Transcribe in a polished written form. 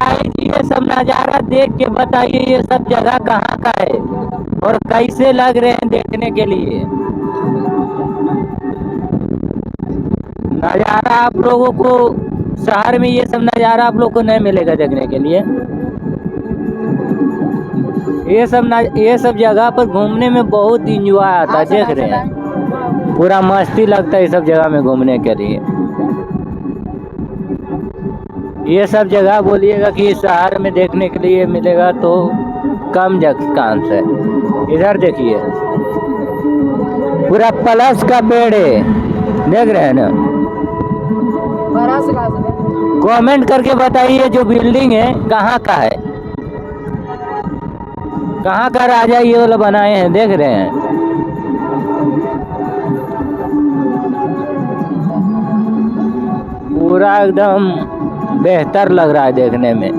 बताइए, ये सब नज़ारा देख के बताइए ये सब जगह कहाँ का है और कैसे लग रहे हैं देखने के लिए। नज़ारा आप लोगों को शहर में ये सब नज़ारा आप लोग को नहीं मिलेगा देखने के लिए। ये सब जगह पर घूमने में बहुत इंजॉय आता है, देख रहे हैं पूरा मस्ती लगता है ये सब जगह में घूमने के लिए। ये सब जगह बोलिएगा कि शहर में देखने के लिए मिलेगा तो कम चांस है। इधर देखिए पूरा पलस का पेड़ है, देख रहे हैं ना। कमेंट करके बताइए जो बिल्डिंग है कहाँ का है, कहाँ का राजा ये वाला बनाए हैं, देख रहे हैं। पूरा एकदम बेहतर लग रहा है देखने में।